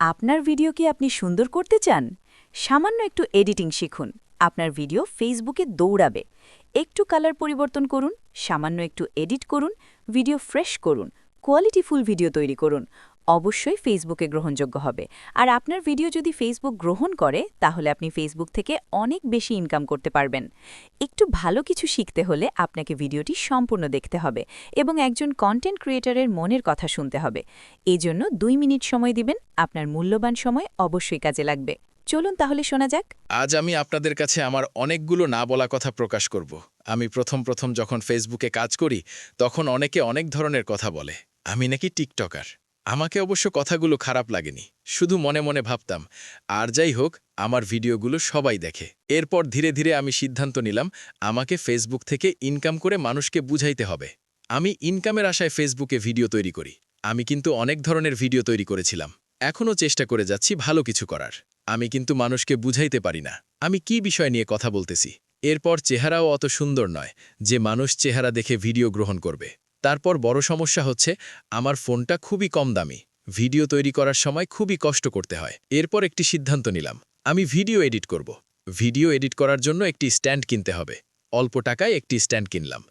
আপনার ভিডিও কি আপনি সুন্দর করতে চান? সামান্য একটু এডিটিং শিখুন। আপনার ভিডিও ফেসবুকে দৌড়াবে। একটু কালার পরিবর্তন করুন, সামান্য একটু এডিট করুন, ভিডিও ফ্রেশ করুন, কোয়ালিটিফুল ভিডিও তৈরি করুন। অবশ্যই ফেসবুকে গ্রহণযোগ্য হবে। আর আপনার ভিডিও যদি ফেসবুক গ্রহণ করে, তাহলে আপনি ফেসবুক থেকে অনেক বেশি ইনকাম করতে পারবেন। একটু ভালো কিছু শিখতে হলে আপনাকে ভিডিওটি সম্পূর্ণ দেখতে হবে এবং একজন কন্টেন্ট ক্রিয়েটরের মনের কথা শুনতে হবে। এজন্য ২ মিনিট সময় দিবেন, আপনার মূল্যবান সময় অবশ্যই কাজে লাগবে। চলুন তাহলে শোনা যাক। আজ আমি আপনাদের কাছে আমার অনেকগুলো না বলা কথা প্রকাশ করব। আমি প্রথম যখন ফেসবুকে কাজ করি, তখন অনেকে অনেক ধরনের কথা বলে। আমি নাকি টিকটকার। আমাকে অবশ্য কথাগুলো খারাপ লাগেনি, শুধু মনে মনে ভাবতাম, আর যাই হোক, আমার ভিডিওগুলো সবাই দেখে। এরপর ধীরে ধীরে আমি সিদ্ধান্ত নিলাম, আমাকে ফেসবুক থেকে ইনকাম করে মানুষকে বুঝাইতে হবে। আমি ইনকামের আশায় ফেসবুকে ভিডিও তৈরি করি। আমি কিন্তু অনেক ধরনের ভিডিও তৈরি করেছিলাম। এখনও চেষ্টা করে যাচ্ছি ভালো কিছু করার। আমি কিন্তু মানুষকে বুঝাইতে পারি না আমি কি বিষয় নিয়ে কথা বলতেছি। এরপর চেহারাও অত সুন্দর নয় যে মানুষ চেহারা দেখে ভিডিও গ্রহণ করবে। তারপর বড় সমস্যা হচ্ছে, আমার ফোনটা খুবই কম দামি। ভিডিও তৈরি করার সময় খুবই কষ্ট করতে হয়। এরপর একটি সিদ্ধান্ত নিলাম, আমি ভিডিও এডিট করব। ভিডিও এডিট করার জন্য একটি স্ট্যান্ড কিনতে হবে। অল্প টাকায় একটি স্ট্যান্ড কিনলাম।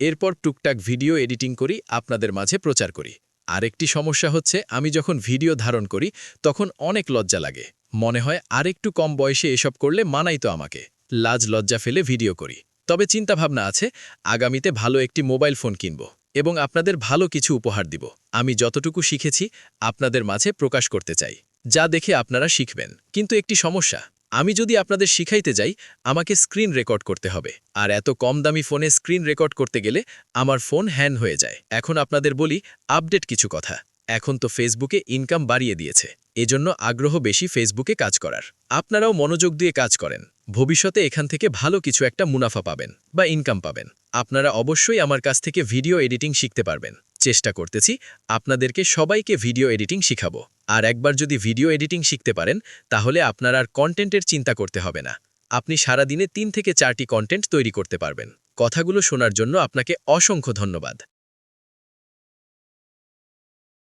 এরপর টুকটাক ভিডিও এডিটিং করি, আপনাদের মাঝে প্রচার করি। আরেকটি সমস্যা হচ্ছে, আমি যখন ভিডিও ধারণ করি তখন অনেক লজ্জা লাগে। মনে হয় আরেকটু কম বয়সে এসব করলে মানাই তো আমাকে। লাজ লজ্জা ফেলে ভিডিও করি। তবে চিন্তাভাবনা আছে, আগামীতে ভালো একটি মোবাইল ফোন কিনব এবং আপনাদের ভালো কিছু উপহার দিব। আমি যতটুকু শিখেছি আপনাদের মাঝে প্রকাশ করতে চাই, যা দেখে আপনারা শিখবেন। কিন্তু একটি সমস্যা, আমি যদি আপনাদের শিখাইতে যাই, আমাকে স্ক্রিন রেকর্ড করতে হবে। আর এত কম দামি ফোনে স্ক্রিন রেকর্ড করতে গেলে আমার ফোন হ্যাং হয়ে যায়। এখন আপনাদের বলি আপডেট কিছু কথা। এখন তো ফেসবুকে ইনকাম বাড়িয়ে দিয়েছে, এজন্য আগ্রহ বেশি ফেসবুকে কাজ করার। আপনারাও মনোযোগ দিয়ে কাজ করেন, ভবিষ্যতে এখান থেকে ভালো কিছু একটা মুনাফা পাবেন বা ইনকাম পাবেন। আপনারা অবশ্যই আমার কাছ থেকে ভিডিও এডিটিং শিখতে পারবেন। চেষ্টা করতেছি আপনাদেরকে সবাইকে ভিডিও এডিটিং শিখাবো। আর একবার যদি ভিডিও এডিটিং শিখতে পারেন, তাহলে আপনার আর কন্টেন্টের চিন্তা করতে হবে না। আপনি সারাদিনে ৩ থেকে ৪টি কন্টেন্ট তৈরি করতে পারবেন। কথাগুলো শোনার জন্য আপনাকে অসংখ্য ধন্যবাদ।